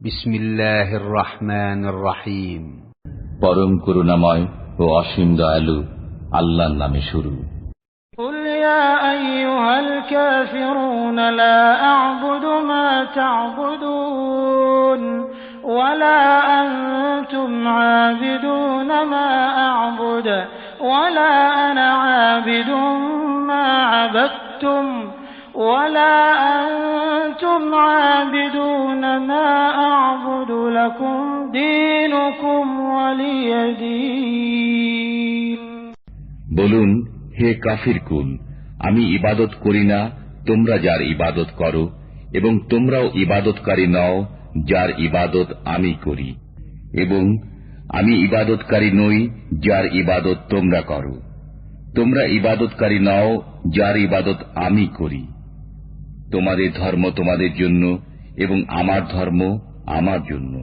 বিসমিল্লাহির রহমানির রহিম। পরম করুণাময় ও অসীম দয়ালু আল্লাহর নামে শুরু। কুল ইয়া আইয়ুহাল কাফিরুন লা আ'বুদু মা তা'বুদুন ওয়া লা আনতুম আবিদুন মা আ'বুদু ওয়া লা আনা আবিদুম মা আবাদতুম ولا أنتم عابدون ما أعبد لكم دينكم ولي دين। বলুন, হে কাফির কুল, আমি ইবাদত করি না তোমরা যার ইবাদত করো, এবং তোমরাও ইবাদতকারী নও যার ইবাদত আমি করি, এবং আমি ইবাদতকারী নই যার ইবাদত তোমরা করো। তোমরা ইবাদতকারী নও যার ইবাদত আমি করি। তোমাদের ধর্ম তোমাদের জন্য এবং আমার ধর্ম আমার জন্য।